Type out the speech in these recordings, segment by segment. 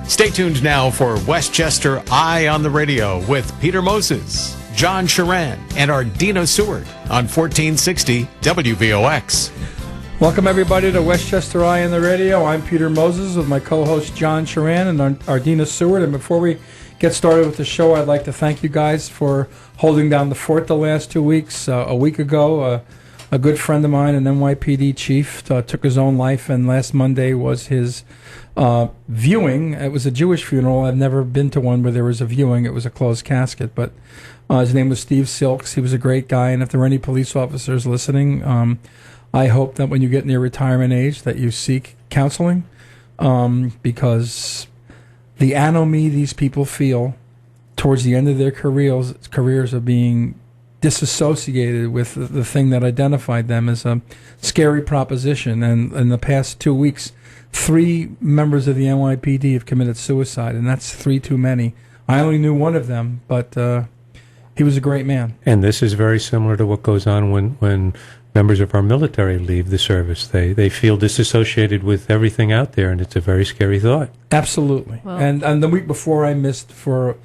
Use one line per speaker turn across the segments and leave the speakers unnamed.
Stay tuned now for Westchester Eye on the Radio with Peter Moses, John Sharan, and Ardina Seward on 1460 WVOX.
Welcome, everybody, to Westchester Eye on the Radio. I'm Peter Moses with my co-host John Sharan and Ardina Seward. And before we get started with the show, I'd like to thank you guys for holding down the fort the last 2 weeks. A week ago, a good friend of mine, an NYPD chief, took his own life, and last Monday was his viewing. It was a Jewish funeral. I've never been to one where there was a viewing. It was a closed casket, but his name was Steve Silks. He was a great guy, and if there are any police officers listening, I hope that when you get near retirement age that you seek counseling, because the anomie these people feel towards the end of their careers of being disassociated with the thing that identified them as a scary proposition. And in the past 2 weeks, 3 members of the NYPD have committed suicide, and that's 3 too many. I only knew one of them, but he was a great man.
And this is very similar to what goes on when members of our military leave the service. They feel disassociated with everything out there, and it's a very scary thought.
Absolutely. Well, and the week before, I missed for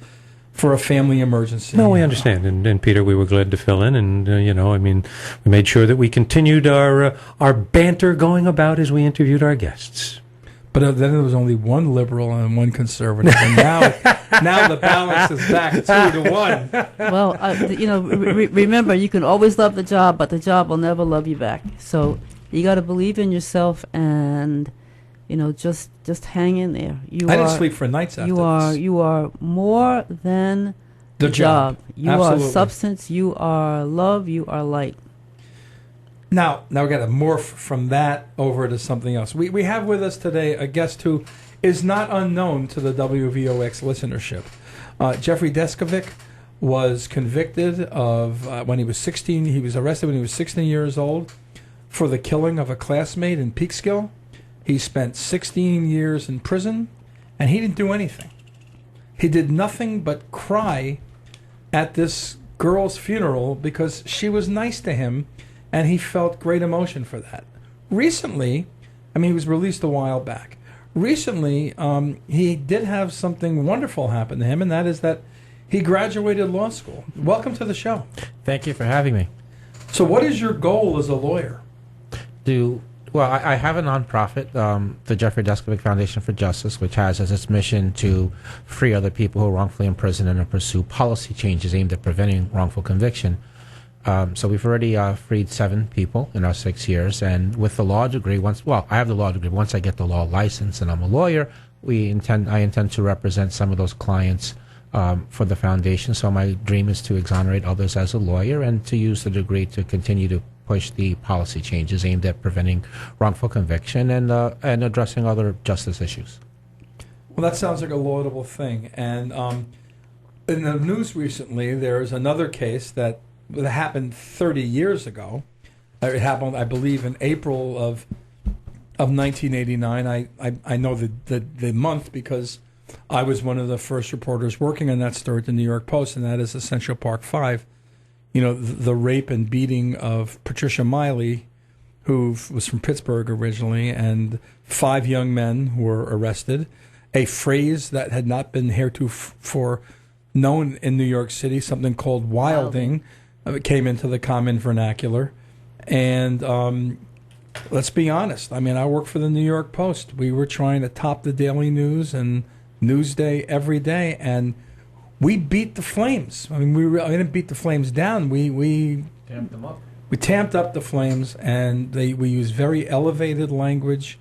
a family emergency.
No, we understand. And Peter, we were glad to fill in. And, we made sure that we continued our banter going about as we interviewed our guests.
But then there was only one liberal and one conservative. And now the balance is back 2-1.
Well, remember, you can always love the job, but the job will never love you back. So you got to believe in yourself and, just hang in there.
I didn't sleep for nights after this.
You are more than the job. You
Absolutely.
are substance. You are love. You are light.
Now we got to morph from that over to something else. We have with us today a guest who is not unknown to the WVOX listenership. Jeffrey Descovic was convicted of when he was 16. He was arrested when he was 16 years old for the killing of a classmate in Peekskill. He spent 16 years in prison, and he didn't do anything. He did nothing but cry at this girl's funeral because she was nice to him, and he felt great emotion for that. Recently, he was released a while back. Recently, he did have something wonderful happen to him, and that is that he graduated law school. Welcome to the show.
Thank you for having me.
So what is your goal as a lawyer?
I have a nonprofit, the Jeffrey Descovic Foundation for Justice, which has as its mission to free other people who are wrongfully imprisoned and to pursue policy changes aimed at preventing wrongful conviction. So we've already freed 7 people in our 6 years, and with the law degree, I have the law degree. Once I get the law license and I'm a lawyer, I intend to represent some of those clients for the foundation. So my dream is to exonerate others as a lawyer and to use the degree to continue to push the policy changes aimed at preventing wrongful conviction and addressing other justice issues.
Well, that sounds like a laudable thing. And in the news recently, there's another case that happened 30 years ago. It happened, I believe, in April of 1989. I know the month because I was one of the first reporters working on that story at the New York Post, and that is Central Park 5. The rape and beating of Patricia Miley, who was from Pittsburgh originally, and 5 young men were arrested. A phrase that had not been heretofore known in New York City, something called wilding. It came into the common vernacular. And let's be honest. I work for the New York Post. We were trying to top the Daily News and Newsday every day, and we beat the flames. We didn't beat the flames down. We
tamped them up.
We tamped up the flames, and we used very elevated language.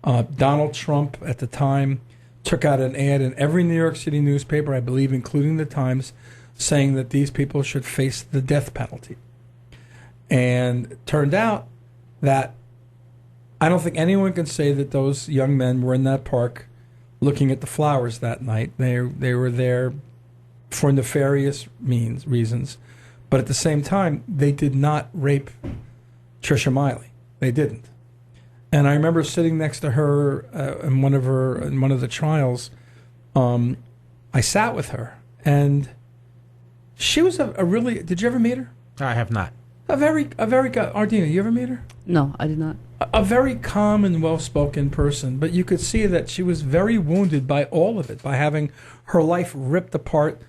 Donald Trump at the time took out an ad in every New York City newspaper, I believe, including the Times, saying that these people should face the death penalty. And it turned out that I don't think anyone can say that those young men were in that park looking at the flowers that night. They were there for nefarious reasons. But at the same time, they did not rape Tricia Miley. They didn't. And I remember sitting next to her in one of the trials. I sat with her, and she was a really. Did you ever meet her?
I have not.
Ardina, you ever meet her?
No, I did not.
A very calm and well-spoken person, but you could see that she was very wounded by all of it, by having her life ripped apart,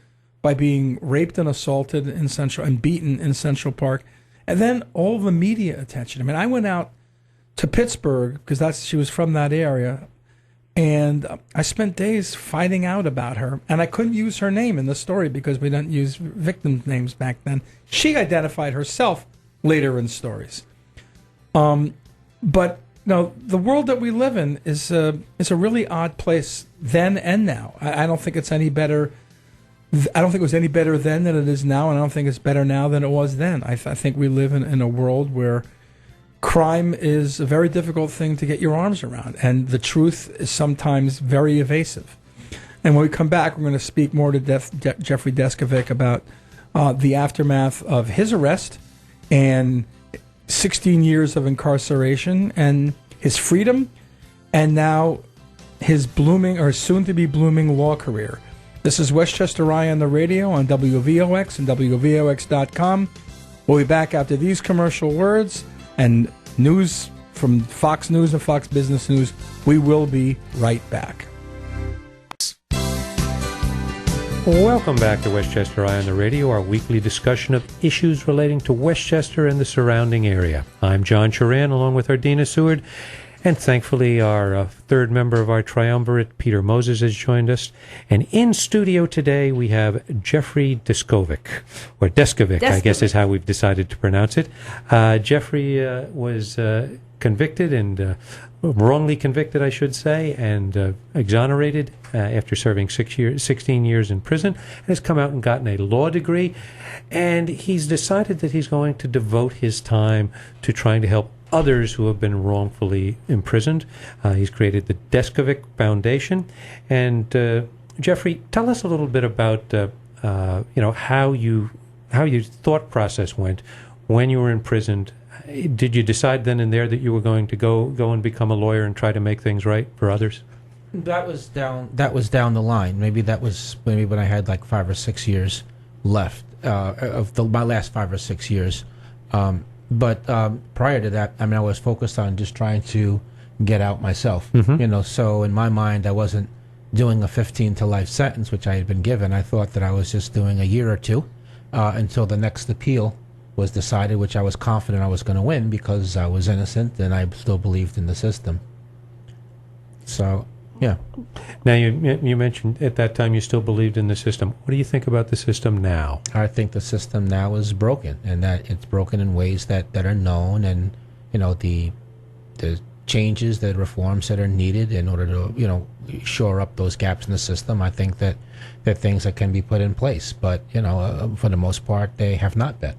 by being raped and assaulted in Central and beaten in Central Park, and then all the media attention. I mean, I went out to Pittsburgh because she was from that area, and I spent days finding out about her, and I couldn't use her name in the story because we didn't use victim names back then. She identified herself later in stories. But the world that we live in is a really odd place then and now. I don't think it's any better. I don't think it was any better then than it is now, and I don't think it's better now than it was then. I think we live in a world where crime is a very difficult thing to get your arms around, and the truth is sometimes very evasive. And when we come back, we're going to speak more to Jeffrey Deskovic about the aftermath of his arrest and 16 years of incarceration and his freedom, and now his blooming or soon-to-be blooming law career. This is Westchester Eye on the radio on WVOX and WVOX.com. We'll be back after these commercial words and news from Fox News and Fox Business News. We will be right back.
Welcome back to Westchester Eye on the Radio, our weekly discussion of issues relating to Westchester and the surrounding area. I'm John Charan, along with Ardina Seward, and thankfully our third member of our triumvirate, Peter Moses, has joined us. And in studio today we have Jeffrey Descovic, or Deskovic, I guess is how we've decided to pronounce it. Jeffrey was convicted and wrongly convicted, I should say, and exonerated after serving 16 years in prison, and has come out and gotten a law degree, and he's decided that he's going to devote his time to trying to help others who have been wrongfully imprisoned. He's created the Descovic Foundation, and Jeffrey, tell us a little bit about how your thought process went when you were imprisoned. Did you decide then and there that you were going to go and become a lawyer and try to make things right for others?
That was down the line. Maybe when I had like 5 or 6 years left my last 5 or 6 years. But prior to that, I was focused on just trying to get out myself. Mm-hmm. So in my mind, I wasn't doing a 15 to life sentence, which I had been given. I thought that I was just doing a year or two until the next appeal was decided, which I was confident I was going to win because I was innocent and I still believed in the system. So, yeah.
Now, you mentioned at that time you still believed in the system. What do you think about the system now?
I think the system now is broken, and that it's broken in ways that are known, and the changes, the reforms that are needed in order to shore up those gaps in the system. I think that they're things that can be put in place, but for the most part, they have not been.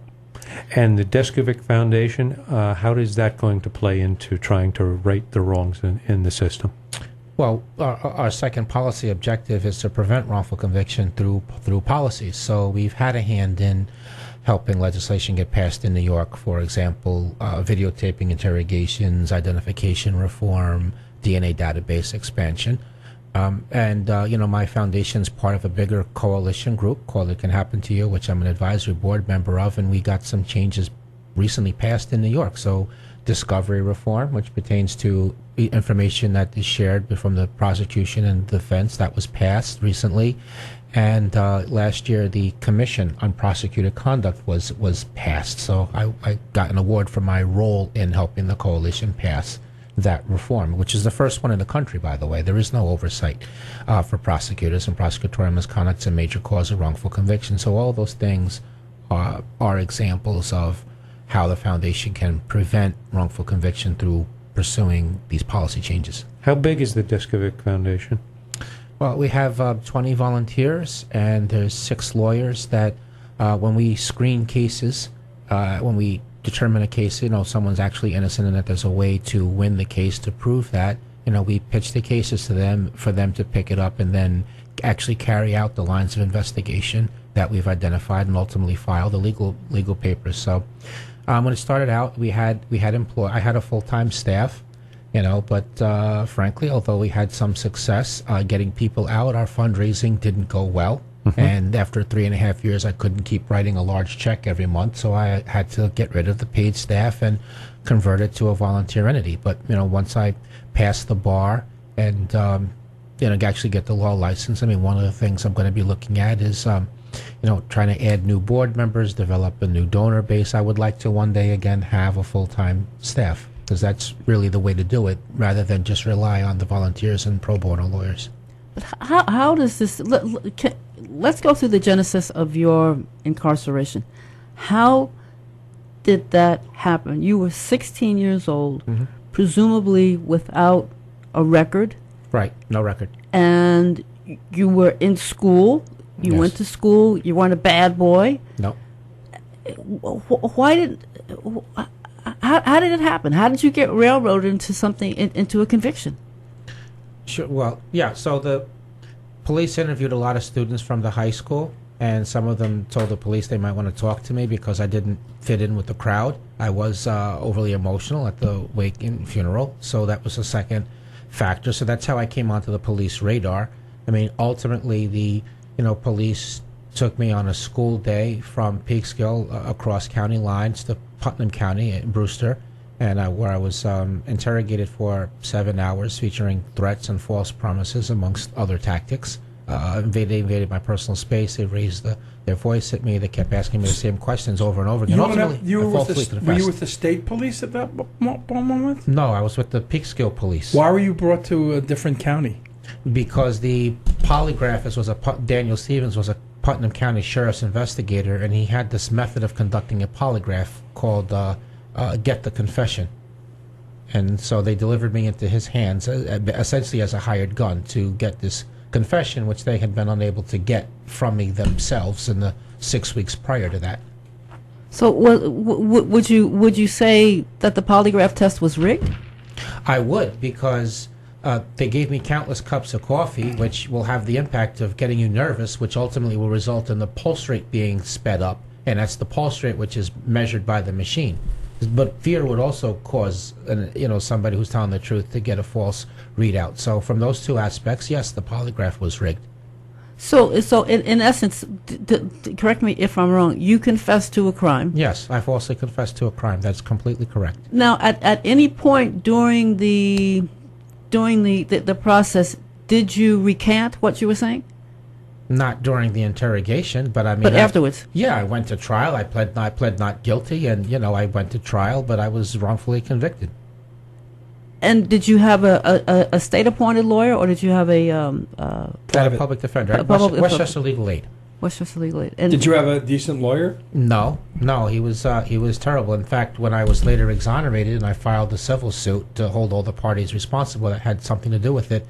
And the Deskovic Foundation, how is that going to play into trying to right the wrongs in the system?
Well, our second policy objective is to prevent wrongful conviction through policies. So we've had a hand in helping legislation get passed in New York, for example, videotaping interrogations, identification reform, DNA database expansion. My foundation's part of a bigger coalition group called It Can Happen to You, which I'm an advisory board member of, and we got some changes recently passed in New York. So discovery reform, which pertains to information that is shared from the prosecution and defense, that was passed recently. And last year, the Commission on Prosecuted Conduct was passed. So I got an award for my role in helping the coalition pass that reform, which is the first one in the country, by the way. There is no oversight for prosecutors, and prosecutorial misconduct is a major cause of wrongful conviction. So all those things are examples of how the foundation can prevent wrongful conviction through pursuing these policy changes.
How big is the Deskovic Foundation?
Well, we have 20 volunteers, and there's 6 lawyers that when we screen cases, when we determine a case, someone's actually innocent and that there's a way to win the case to prove that, we pitch the cases to them for them to pick it up and then actually carry out the lines of investigation that we've identified and ultimately file the legal papers. So when it started out, I had a full-time staff, but frankly, although we had some success getting people out, our fundraising didn't go well. And after 3.5 years, I couldn't keep writing a large check every month, so I had to get rid of the paid staff and convert it to a volunteer entity. But once I passed the bar and actually get the law license, I mean, one of the things I'm going to be looking at is trying to add new board members, develop a new donor base. I would like to one day again have a full-time staff, because that's really the way to do it, rather than just rely on the volunteers and pro bono lawyers.
But how does this? Let's go through the genesis of your incarceration. How did that happen? You were 16 years old, presumably without a record.
Right, no record.
And you were in school. You went to school. You weren't a bad boy.
No.
Why did? How did it happen? How did you get railroaded into something, into a conviction?
Sure. Well, yeah. So the police interviewed a lot of students from the high school, and some of them told the police they might want to talk to me because I didn't fit in with the crowd. I was overly emotional at the wake and funeral, so that was a second factor. So that's how I came onto the police radar. I mean, ultimately, the police took me on a school day from Peekskill across county lines to Putnam County in Brewster, and where I was interrogated for 7 hours, featuring threats and false promises, amongst other tactics. They invaded my personal space. They raised their voice at me. They kept asking me the same questions over and over again.
Were you with the state police at that moment?
No, I was with the Peekskill police.
Why were you brought to a different county?
Because the polygraphist Daniel Stevens was a Putnam County Sheriff's investigator, and he had this method of conducting a polygraph called Get the Confession. And so they delivered me into his hands, essentially as a hired gun, to get this confession, which they had been unable to get from me themselves in the 6 weeks prior to that.
So would you say that the polygraph test was rigged?
I would, because they gave me countless cups of coffee, which will have the impact of getting you nervous, which ultimately will result in the pulse rate being sped up, and that's the pulse rate which is measured by the machine. But fear would also cause, somebody who's telling the truth to get a false readout. So from those two aspects, yes, the polygraph was rigged.
So in essence, correct me if I'm wrong, you confessed to a crime.
Yes, I falsely confessed to a crime. That's completely correct.
Now, at any point during the process, did you recant what you were saying?
Not during the interrogation, but I mean...
But afterwards?
Yeah, I went to trial. I pled not guilty, and, I went to trial, but I was wrongfully convicted.
And did you have a state-appointed lawyer, or did you have a
public defender? Westchester Legal Aid.
Westchester Legal Aid. And
did you have a decent lawyer?
No, he was terrible. In fact, when I was later exonerated and I filed a civil suit to hold all the parties responsible that had something to do with it,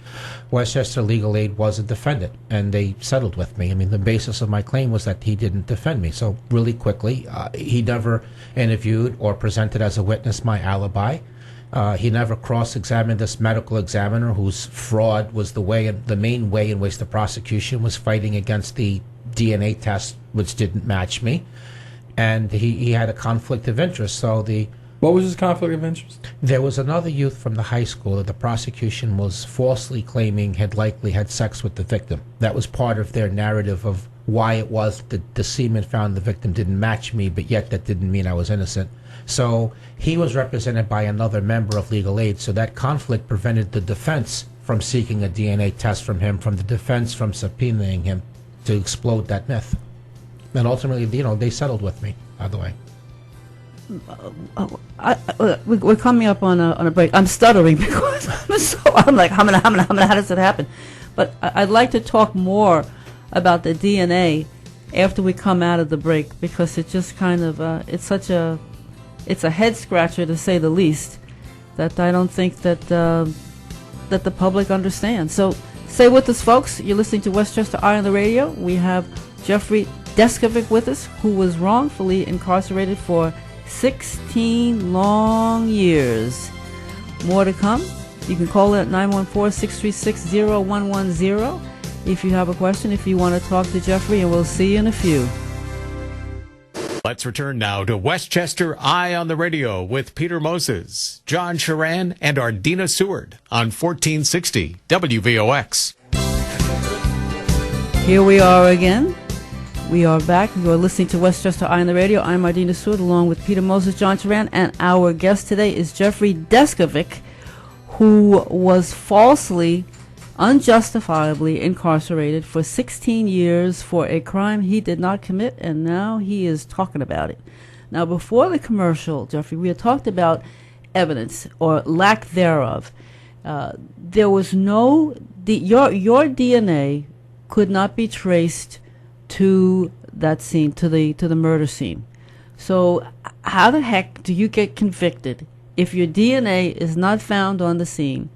Westchester Legal Aid was a defendant, and they settled with me. I mean, the basis of my claim was that he didn't defend me. So really quickly, he never interviewed or presented as a witness my alibi. He never cross-examined this medical examiner, whose fraud was the main way in which the prosecution was fighting against the DNA test, which didn't match me, and he had a conflict of interest. So
what was his conflict of interest?
There was another youth from the high school that the prosecution was falsely claiming had likely had sex with the victim. That was part of their narrative of why it was that the semen found in the victim didn't match me, but yet that didn't mean I was innocent. So he was represented by another member of legal aid, so that conflict prevented the defense from seeking a DNA test from him, from the defense from subpoenaing him to explode that myth. And ultimately, they settled with me, by the way.
We're coming up on a break. I'm stuttering because I'm like, how does it happen? But I'd like to talk more about the DNA after we come out of the break, because it just kind of it's a head scratcher, to say the least, that I don't think that the public understands. So stay with us, folks. You're listening to Westchester Eye on the radio. We have Jeffrey Deskovic with us, who was wrongfully incarcerated for 16 long years. More to come. You can call in at 914-636-0110 if you have a question, if you want to talk to Jeffrey, and we'll see you in a few.
Let's return now to Westchester Eye on the Radio with Peter Moses, John Sharan, and Ardina Seward on 1460 WVOX.
Here we are again. We are back. You are listening to Westchester Eye on the Radio. I'm Ardina Stewart, along with Peter Moses, John Turan, and our guest today is Jeffrey Deskovic, who was falsely, unjustifiably incarcerated for 16 years for a crime he did not commit, and now he is talking about it. Now, before the commercial, Jeffrey, we had talked about evidence or lack thereof. There was no your DNA could not be traced to that scene, to the murder scene. So how the heck do you get convicted if your DNA is not found on the scene?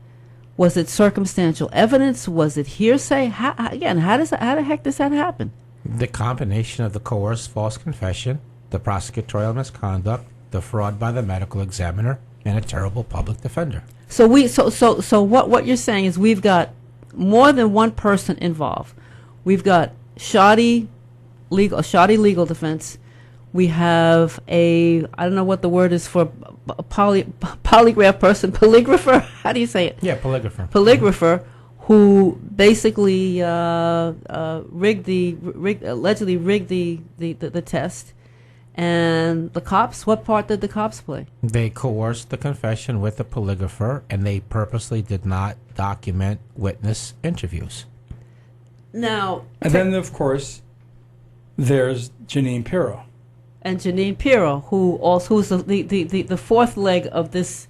Was it circumstantial evidence? Was it hearsay? How the heck does that happen?
The combination of the coerced false confession, the prosecutorial misconduct, the fraud by the medical examiner, and a terrible public defender.
So what you're saying is we've got more than one person involved. We've got shoddy legal defense. We have I don't know what the word is for a polygraph person, polygrapher. How do you say it?
Yeah, polygrapher.
Polygrapher, who basically allegedly rigged the test. And the cops, what part did the cops play?
They coerced the confession with the polygrapher, and they purposely did not document witness interviews.
Now,
and then, of course, there's Janine Pirro.
And Janine Pirro, who's the fourth leg of this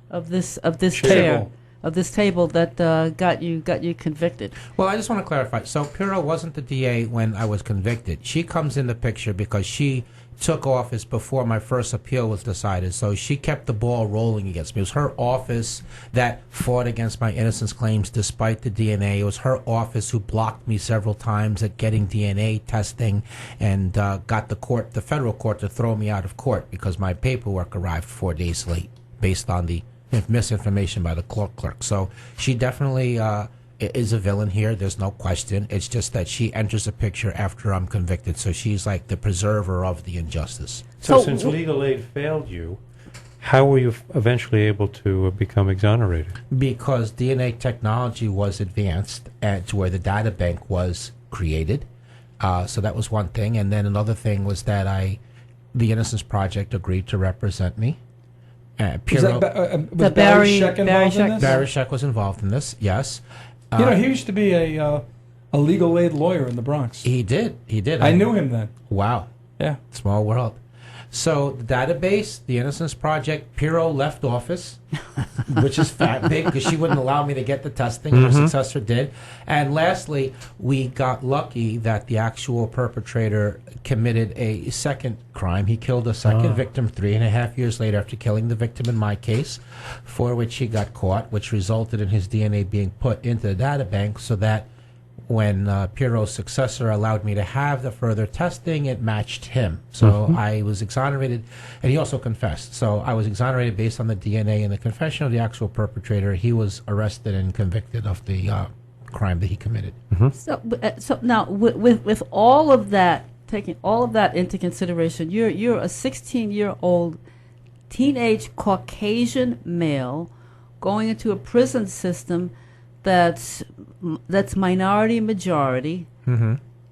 chair, of this table that got you convicted.
Well, I just want to clarify. So Pirro wasn't the DA when I was convicted. She comes in the picture because she took office before my first appeal was decided, so she kept the ball rolling against me. It was her office that fought against my innocence claims despite the DNA. It was her office who blocked me several times at getting DNA testing and got the federal court to throw me out of court because my paperwork arrived 4 days late based on the misinformation by the clerk. So she definitely is a villain here. There's no question. It's just that she enters the picture after I'm convicted, so she's like the preserver of the injustice.
So since legal aid failed you, how were you eventually able to become exonerated? Because
DNA technology was advanced to where the data bank was created. So that was one thing. And then another thing was that the Innocence Project agreed to represent me.
Was Barry Scheck involved in this?
Barry Scheck was involved in this, yes.
He used to be a legal aid lawyer in the Bronx.
He did.
I knew him then.
Wow.
Yeah.
Small world. So the database, the Innocence Project, Pirro left office, which is big because she wouldn't allow me to get the testing. Her successor did. And lastly, we got lucky that the actual perpetrator committed a second crime. He killed a second victim 3.5 years later after killing the victim in my case, for which he got caught, which resulted in his DNA being put into the data bank so that when Pirro's successor allowed me to have the further testing, it matched him. So I was exonerated, and he also confessed. So I was exonerated based on the DNA and the confession of the actual perpetrator. He was arrested and convicted of the crime that he committed.
So now, with all of that, taking all of that into consideration, you're a 16-year-old teenage Caucasian male going into a prison system that's minority majority,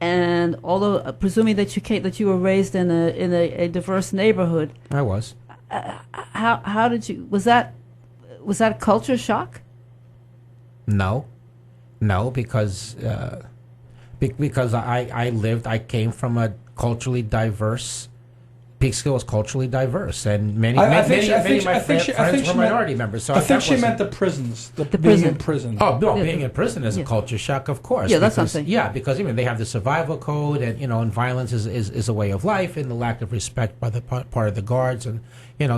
and although presuming that you were raised in a diverse neighborhood,
I was.
How did you? Was that a culture shock?
No, because I came from a culturally diverse. Peekskill was culturally diverse, and many of my friends were minority members. So
I think she meant the prisons, being in prison.
Oh, no, being in prison is a culture shock, of course.
Yeah, that's something.
Yeah, because they have the survival code, and and violence is a way of life, and the lack of respect by the part of the guards, and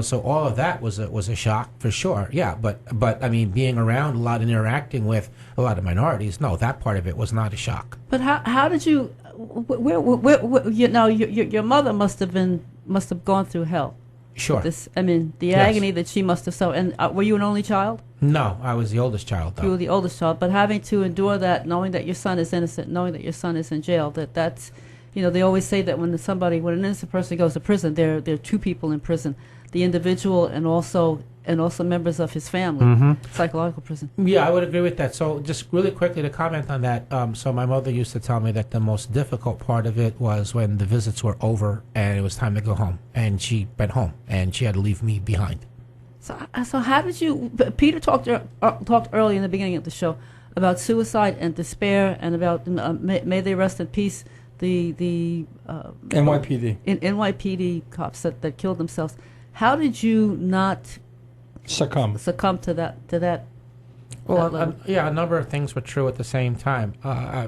so all of that was a shock for sure. Yeah, but I mean, being around a lot and interacting with a lot of minorities, no, that part of it was not a shock.
But how did you? Your mother must have gone through hell.
Sure.
The agony that she must have suffered. And were you an only child?
No, I was the oldest child, though.
You were the oldest child, but having to endure that, knowing that your son is innocent, knowing that your son is in jail, that's, they always say that when an innocent person goes to prison, there are two people in prison, the individual and also and also members of his family, psychological prison.
Yeah, I would agree with that. So just really quickly to comment on that. So my mother used to tell me that the most difficult part of it was when the visits were over and it was time to go home. And she went home and she had to leave me behind.
So how did you? Peter talked early in the beginning of the show about suicide and despair, and about may they rest in peace the
NYPD
NYPD cops that killed themselves. How did you not
succumb
to that?
Well, a number of things were true at the same time.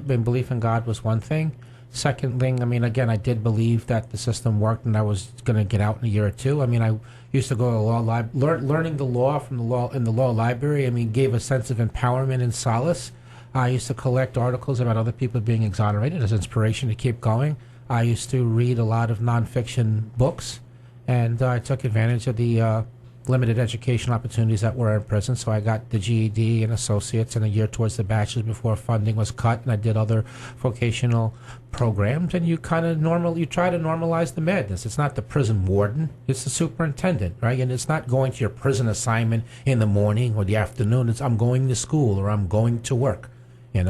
Belief in God was one thing. Second thing, I mean, again, I did believe that the system worked and I was going to get out in a year or two. I mean, I used to go to the law library, learning the law from the law in the law library. I mean, gave a sense of empowerment and solace. I used to collect articles about other people being exonerated as inspiration to keep going. I used to read a lot of nonfiction books, and I took advantage of the limited education opportunities that were in prison. So I got the GED and associates and a year towards the bachelor's before funding was cut, and I did other vocational programs. And you try to normalize the madness. It's not the prison warden, it's the superintendent, right? And it's not going to your prison assignment in the morning or the afternoon. It's I'm going to school or I'm going to work.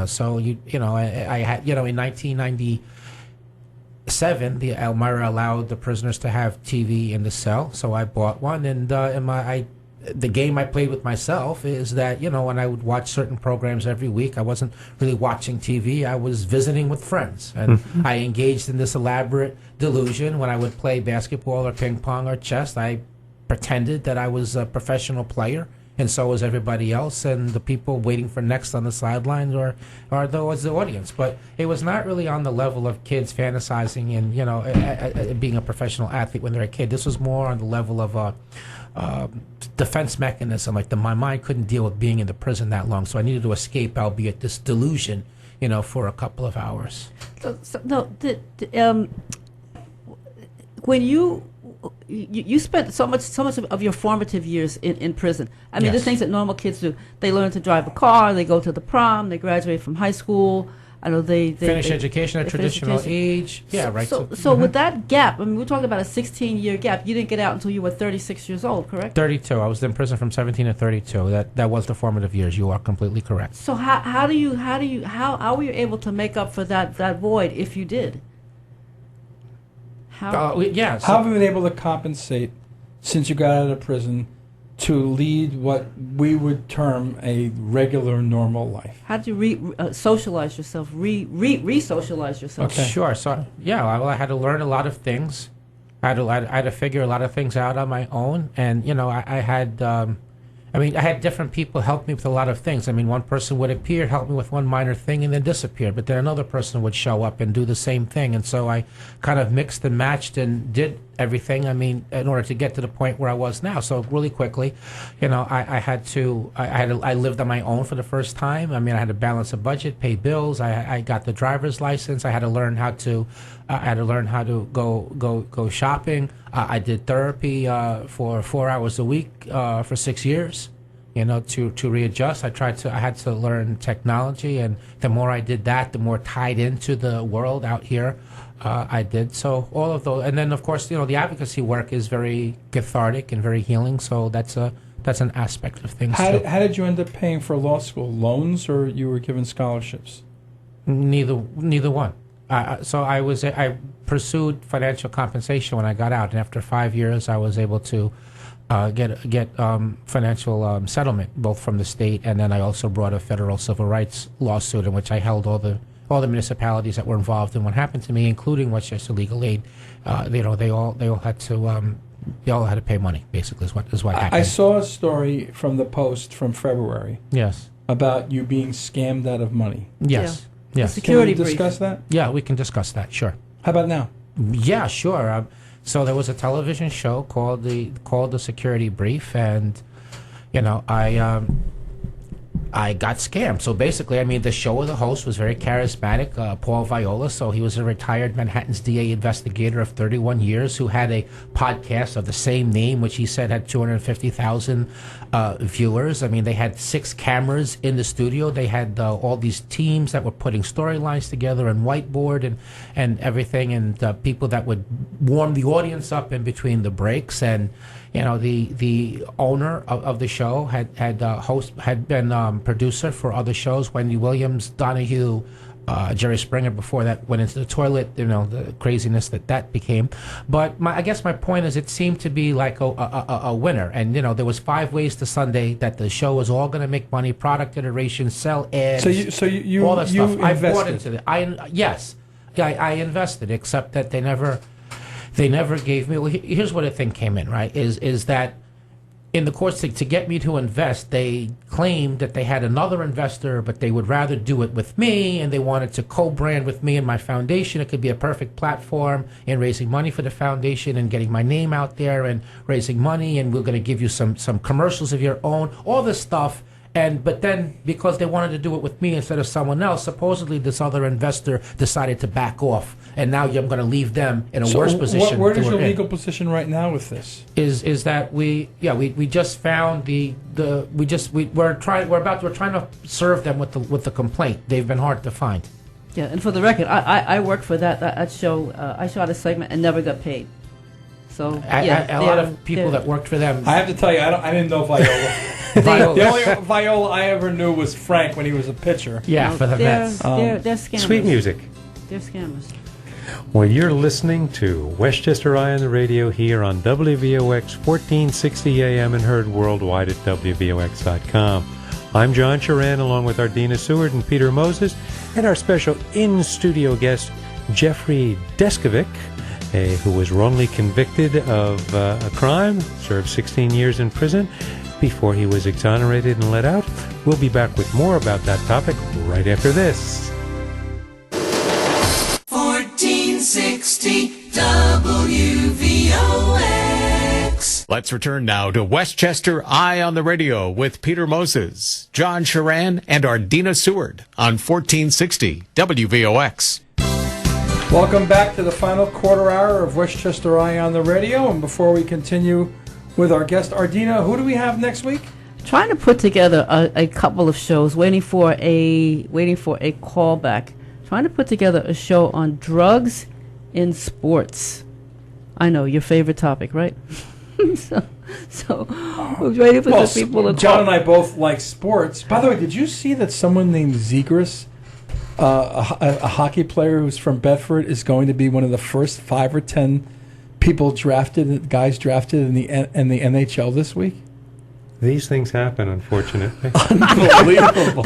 So I had, in 1997, the Elmira allowed the prisoners to have TV in the cell, so I bought one. And the game I played with myself is that, when I would watch certain programs every week, I wasn't really watching TV. I was visiting with friends, and I engaged in this elaborate delusion. When I would play basketball or ping pong or chess, I pretended that I was a professional player. And so was everybody else, and the people waiting for next on the sidelines was the audience. But it was not really on the level of kids fantasizing and being a professional athlete when they're a kid. This was more on the level of a defense mechanism. Like my mind couldn't deal with being in the prison that long, so I needed to escape, albeit this delusion, for a couple of hours.
When you spent so much of your formative years in prison. I mean,
Yes.
The things that normal kids do. They learn to drive a car. They go to the prom. They graduate from high school. I know they
finish education at traditional age. Yeah, right.
So with that gap, I mean, we're talking about a 16-year gap. You didn't get out until you were 36 years old, correct?
32. I was in prison from 17 to 32. That was the formative years. You are completely correct.
So how were you able to make up for that void if you did?
How have you been able to compensate since you got out of prison to lead what we would term a regular, normal life?
How did you socialize yourself, re-socialize yourself?
Okay.
Sure. So, I had to learn a lot of things. I had to figure a lot of things out on my own. And, I had different people help me with a lot of things. I mean, one person would appear, help me with one minor thing, and then disappear. But then another person would show up and do the same thing. And so I kind of mixed and matched and did everything, in order to get to the point where I was now. So really quickly, I lived on my own for the first time. I mean, I had to balance a budget, pay bills. I got the driver's license. I had to learn how to go shopping. I did therapy for 4 hours a week for 6 years, to readjust. I had to learn technology, and the more I did that, the more tied into the world out here I did. So all of those, and then of course, the advocacy work is very cathartic and very healing. So that's an aspect of things.
How did you end up paying for law school? Loans, or you were given scholarships?
Neither one. So I pursued financial compensation when I got out, and after 5 years, I was able to get financial settlement, both from the state, and then I also brought a federal civil rights lawsuit in which I held all the municipalities that were involved in what happened to me, including Westchester Legal Aid. They all had to pay money. Basically, is what happened.
I saw a story from the Post from February.
Yes.
About you being scammed out of money.
Yes.
Yeah.
Yes.
Security
Can we discuss that?
Yeah, we can discuss that. Sure.
How about now?
Yeah, sure. So there was a television show called the Security Brief, and I got scammed. So basically, the show, the host was very charismatic, Paul Viola. So he was a retired Manhattan's DA investigator of 31 years who had a podcast of the same name, which he said had 250,000 viewers. They had 6 cameras in the studio. They had all these teams that were putting storylines together and whiteboard and everything, and people that would warm the audience up in between the breaks. And the owner of the show had been producer for other shows. Wendy Williams, Donahue, Jerry Springer before that went into the toilet. The craziness that became. But I guess my point is, it seemed to be like a winner. And there was 5 ways to Sunday that the show was all going to make money, product iteration, sell ads.
So you
all that stuff.
invested.
I bought into it. Yes, I invested. Except that they never gave me. Well, here's what I think came in, right? Is that in the course to get me to invest, they claimed that they had another investor, but they would rather do it with me, and they wanted to co-brand with me and my foundation. It could be a perfect platform in raising money for the foundation and getting my name out there and raising money, and we're going to give you some commercials of your own, all this stuff. But then, because they wanted to do it with me instead of someone else, supposedly this other investor decided to back off, and now I'm going to leave them in a worse position.
Where is your legal position right now with this?
Is that we just found we're trying to serve them with the complaint. They've been hard to find.
Yeah, and for the record, I worked for that show. I shot a segment and never got paid. So
a lot of people that worked for them.
I have to tell you, I didn't know Viola. The only Viola I ever knew was Frank when he was a pitcher.
Yeah, for the Mets.
They're scammers.
Sweet music.
They're scammers.
Well, you're listening to Westchester Eye on the radio here on WVOX 1460 AM and heard worldwide at WVOX.com. I'm John Charan, along with Ardina Seward and Peter Moses, and our special in-studio guest, Jeffrey Descovic, who was wrongly convicted of a crime, served 16 years in prison before he was exonerated and let out. We'll be back with more about that topic right after this.
1460 WVOX.
Let's return now to Westchester Eye on the Radio with Peter Moses, John Charan, and Ardina Seward on 1460 WVOX.
Welcome back to the final quarter hour of Westchester Eye on the Radio. And before we continue with our guest, Ardina, who do we have next week?
Trying to put together a couple of shows, waiting for a callback. Trying to put together a show on drugs in sports. I know, your favorite topic, right? so we're waiting for some people to
John and I both like sports. By the way, did you see that someone named Zegras, a hockey player who's from Bedford, is going to be one of the first 5 or 10 guys drafted in the NHL this week?
These things happen, unfortunately.
Unbelievable.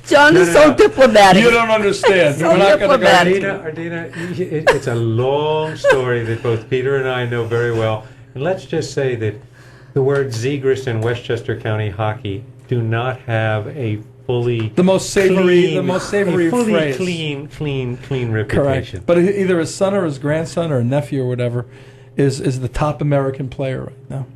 John is so diplomatic.
You don't understand.
So
We're not going to
Ardina, it's a long story that both Peter and I know very well. And let's just say that the word Zegras in Westchester County hockey do not have a fully
the most savory phrase.
Clean reputation.
Correct. But either his son or his grandson or nephew or whatever is the top American player right now.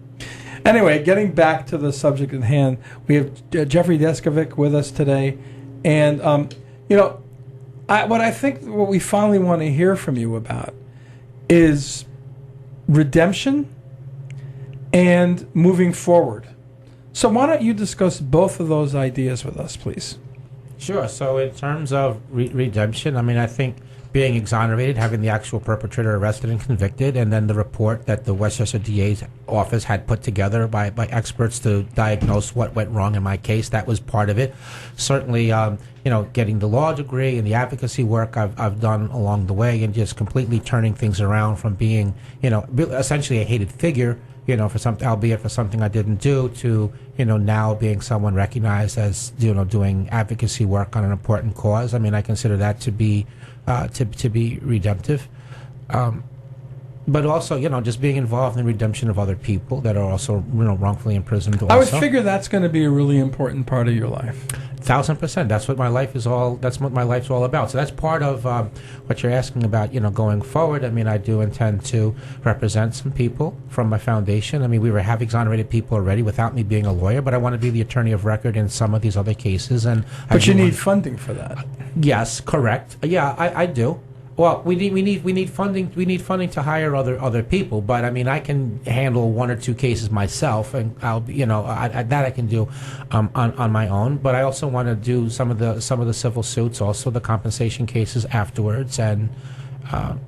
Anyway, getting back to the subject at hand, we have Jeffrey Deskovic with us today, and what we finally want to hear from you about is redemption and moving forward. So why don't you discuss both of those ideas with us, please?
Sure. So in terms of redemption, I think being exonerated, having the actual perpetrator arrested and convicted, and then the report that the Westchester DA's office had put together by experts to diagnose what went wrong in my case, that was part of it. Certainly, getting the law degree and the advocacy work I've done along the way, and just completely turning things around from being, essentially a hated figure, for something, albeit for something I didn't do, to, now being someone recognized as, doing advocacy work on an important cause. I consider that to be redemptive. But also, just being involved in the redemption of other people that are also, wrongfully imprisoned. Also.
I would figure that's going to be a really important part of your life.
1,000%. That's what my life is all. That's what my life's all about. So that's part of what you're asking about. Going forward. I do intend to represent some people from my foundation. We have exonerated people already without me being a lawyer, but I want to be the attorney of record in some of these other cases.
But you need funding for that.
Yes, correct. Yeah, I do. Well, we need funding. We need funding to hire other people. But I can handle 1 or 2 cases myself, and I'll that I can do on my own. But I also want to do some of the civil suits, also the compensation cases afterwards, and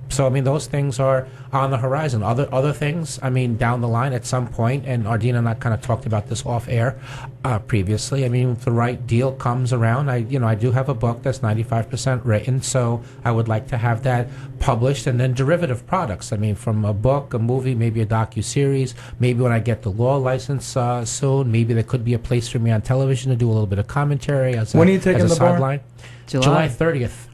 So, I mean, those things are on the horizon. Other things, I mean, down the line at some point, and Ardina and I kind of talked about this off air previously. I mean, if the right deal comes around, I do have a book that's 95% written, so I would like to have that published, and then derivative products. I mean, from a book, a movie, maybe a docu-series, maybe when I get the law license soon, maybe there could be a place for me on television to do a little bit of commentary as
when are you taking
as a
the bar?
sideline. July 30th.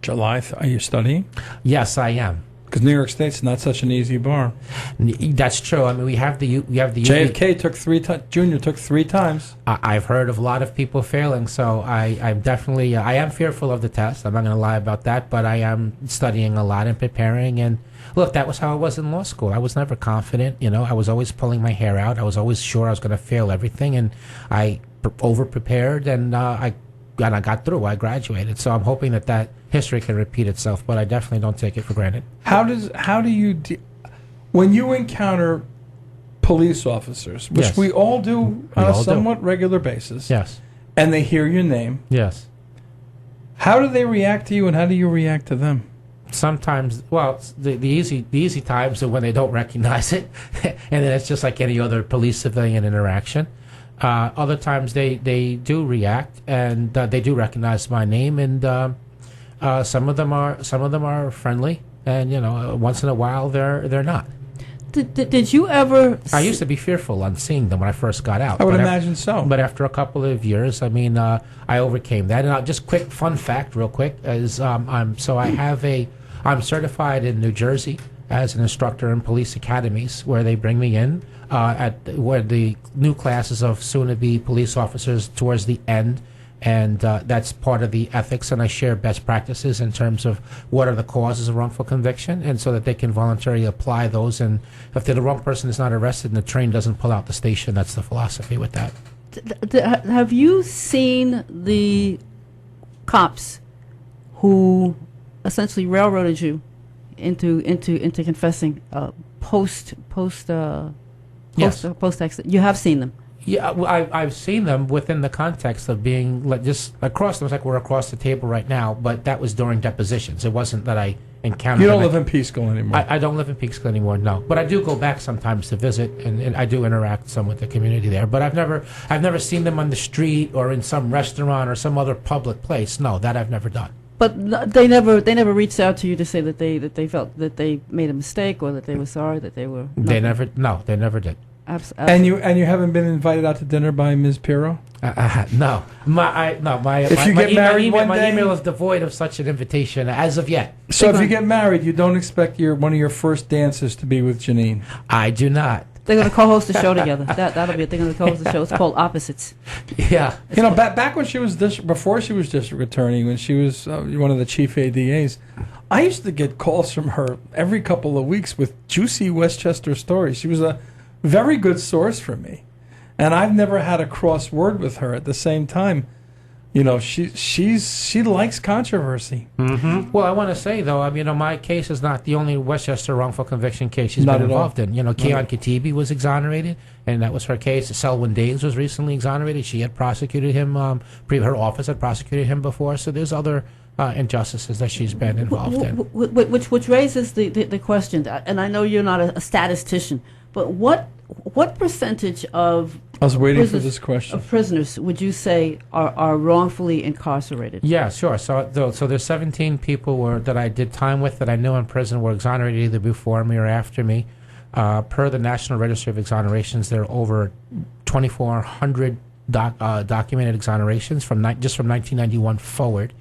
Are you studying?
Yes, I am.
Because New York State's not such an easy bar.
That's true. I mean, we have the
JFK took Junior took 3 times.
I've heard of a lot of people failing, so I'm definitely I am fearful of the test. I'm not going to lie about that, but I am studying a lot and preparing. And look, that was how I was in law school. I was never confident. I was always pulling my hair out. I was always sure I was going to fail everything, and I over prepared, and I got through. I graduated, so I'm hoping that history can repeat itself. But I definitely don't take it for granted.
How do you when you encounter police officers, which
Yes.
we all do on a somewhat regular basis,
Yes.
and they hear your name,
Yes.
how do they react to you, and how do you react to them?
Sometimes, well, the easy times are when they don't recognize it, and then it's just like any other police-civilian interaction. Other times they do react, and they do recognize my name, and some of them are friendly, and once in a while they're not.
Did you ever?
I used to be fearful on seeing them when I first got out.
I would imagine so.
But after a couple of years, I mean, I overcame that. And just quick fun fact, real quick, is I'm certified in New Jersey as an instructor in police academies, where they bring me in where the new classes of soon-to-be police officers towards the end. And that's part of the ethics, and I share best practices in terms of what are the causes of wrongful conviction, and so that they can voluntarily apply those. And if the wrong person is not arrested and the train doesn't pull out the station, that's the philosophy with that.
Have you seen the cops who essentially railroaded you into confessing post accident? You have seen them.
Yeah, well, I've seen them within the context of being just across them. It's like we're across the table right now, but that was during depositions. It wasn't that I encountered.
You don't live in Peekskill anymore.
I don't live in Peekskill anymore, no. But I do go back sometimes to visit, and I do interact some with the community there. But I've never seen them on the street or in some restaurant or some other public place. No, that I've never done.
But they never reached out to you to say that they felt that they made a mistake, or that they were sorry, that they were.
They never did.
And you haven't been invited out to dinner by Ms. Pirro?
No. My email is devoid of such an invitation as of yet.
So if you get married, you don't expect one of your first dances to be with Janine?
I do not.
They're going to co-host a show together. That'll be it. They're going to co-host a show. It's called Opposites.
Yeah.
Back when she was before she was district attorney, when she was one of the chief ADAs, I used to get calls from her every couple of weeks with juicy Westchester stories. She was a very good source for me, and I've never had a cross word with her. At the same time, she likes controversy.
Mm-hmm. Well, I want to say though, my case is not the only Westchester wrongful conviction case she's been involved in. Keon Katibi was exonerated, and that was her case. Selwyn Danes was recently exonerated. She had prosecuted him. Her office had prosecuted him before. So there's other injustices that she's been involved in.
Which raises the question, and I know you're not a statistician, but what percentage of
I was waiting for this question.
Of prisoners would you say are wrongfully incarcerated?
Yeah, sure. So there's 17 people that I did time with that I knew in prison were exonerated either before me or after me. Per the National Register of Exonerations, there are over 2,400 documented exonerations from 1991 forward.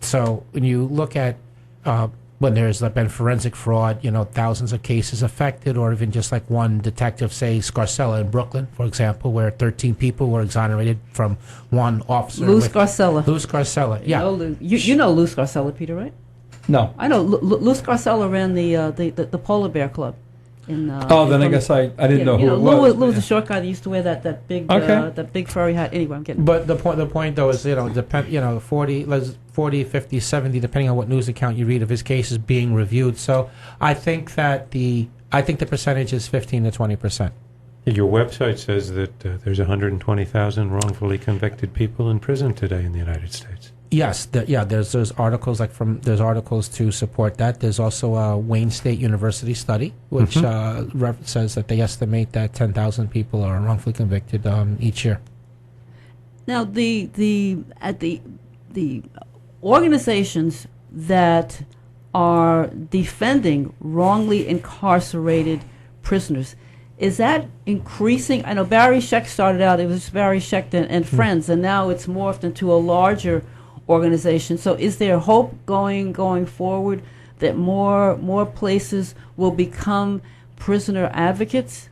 So when you look at when there's been forensic fraud, thousands of cases affected, or even just like one detective, say Scarcella in Brooklyn, for example, where 13 people were exonerated from one officer.
Lou Scarcella,
yeah.
You know Lou Scarcella, Peter, right?
No.
I know Lou Scarcella ran the Polar Bear Club. Then
I guess I didn't know who it was.
Lou was the short guy that used to wear that big furry hat. Anyway, I'm getting.
But the point though is 40, 50, 70, depending on what news account you read, of his case is being reviewed. So I think that the percentage is 15 to 20%.
Your website says that there's 120,000 wrongfully convicted people in prison today in the United States.
Yes, there's articles there's articles to support that. There's also a Wayne State University study which says that they estimate that 10,000 people are wrongfully convicted each year.
Now, the organizations that are defending wrongly incarcerated prisoners, is that increasing? I know Barry Scheck started out, it was Barry Scheck and Friends, and now it's morphed into a larger organization. So is there hope going forward that more places will become prisoner advocates?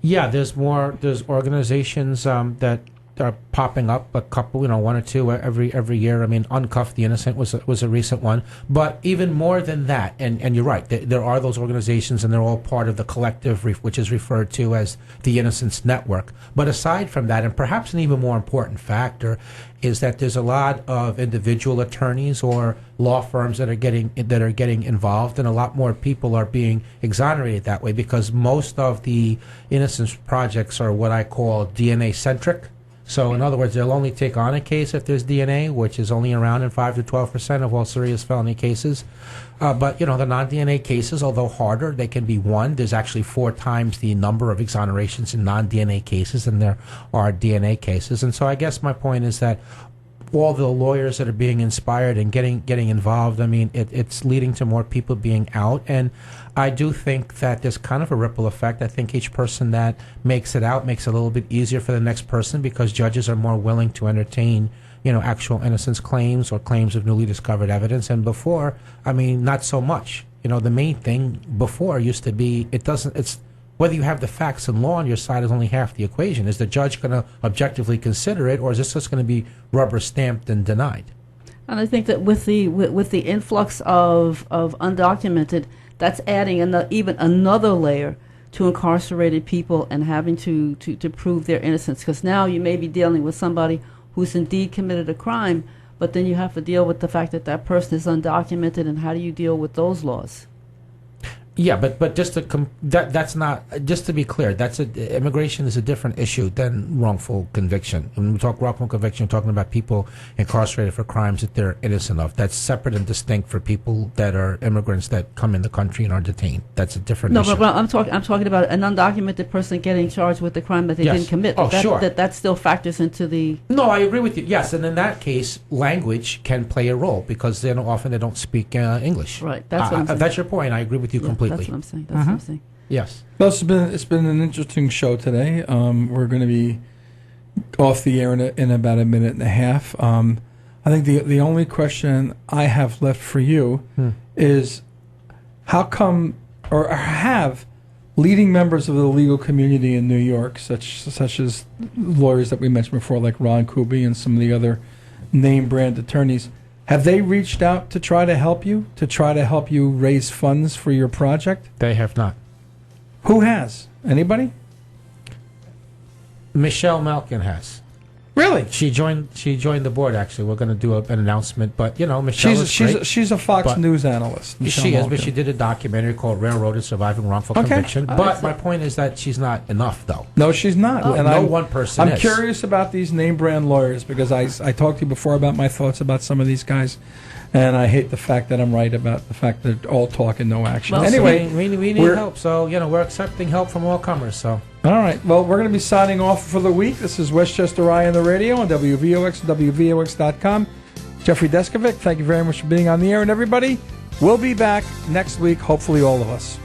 Yeah, there's organizations that are popping up, a couple, one or two every year. I mean, Uncuff the Innocent was a recent one, but even more than that, and you're right, there are those organizations, and they're all part of the collective, which is referred to as the Innocence Network. But aside from that, and perhaps an even more important factor, is that there's a lot of individual attorneys or law firms that are getting involved, and a lot more people are being exonerated that way, because most of the innocence projects are what I call DNA centric. So, in other words, they'll only take on a case if there's DNA, which is only around in 5 to 12% of all serious felony cases. But, the non-DNA cases, although harder, they can be won. There's actually 4 times the number of exonerations in non-DNA cases than there are DNA cases. And so I guess my point is that all the lawyers that are being inspired and getting involved, I mean, it's leading to more people being out. And I do think that there's kind of a ripple effect. I think each person that makes it out makes it a little bit easier for the next person, because judges are more willing to entertain, actual innocence claims or claims of newly discovered evidence. And before, I mean, not so much. The main thing before used to be, it's whether you have the facts and law on your side is only half the equation. Is the judge going to objectively consider it, or is this just going to be rubber stamped and denied?
And I think that with the influx of undocumented, that's adding even another layer to incarcerated people and having to prove their innocence. Because now you may be dealing with somebody who's indeed committed a crime, but then you have to deal with the fact that that person is undocumented, and how do you deal with those laws?
Yeah, but just that's not, just to be clear, immigration is a different issue than wrongful conviction. When we talk wrongful conviction, we're talking about people incarcerated for crimes that they're innocent of. That's separate and distinct for people that are immigrants that come in the country and are detained. That's a different issue.
No, but I'm talking about an undocumented person getting charged with the crime that they didn't commit.
Oh, sure.
That still factors into the...
No, I agree with you. Yes, and in that case, language can play a role, because often they don't speak English.
Right, that's what I'm saying.
That's your point. I agree with you completely.
That's what I'm saying. That's what I'm saying.
Yes.
Well, it's been an interesting show today. We're going to be off the air in about a minute and a half. I think the only question I have left for you is, how come, or have leading members of the legal community in New York, such as lawyers that we mentioned before, like Ron Kuby and some of the other name brand attorneys, have they reached out to try to help you raise funds for your project?
They have not.
Who has? Anybody?
Michelle Malkin has.
Really?
She joined the board, actually. We're going to do an announcement, but Michelle is great.
She's a Fox News analyst.
She is, but she did a documentary called Railroaded Surviving Wrongful Conviction. But my point is that she's not enough, though.
No, she's not.
And no one person
I'm curious about these name brand lawyers, because I talked to you before about my thoughts about some of these guys, and I hate the fact that I'm right about the fact that all talk and no action.
Well,
anyway,
we need help, so we're accepting help from all comers. So.
All right. Well, we're going to be signing off for the week. This is Westchester Eye on the radio on WVOX, WVOX.com. Jeffrey Deskovic, thank you very much for being on the air. And everybody, we'll be back next week, hopefully all of us.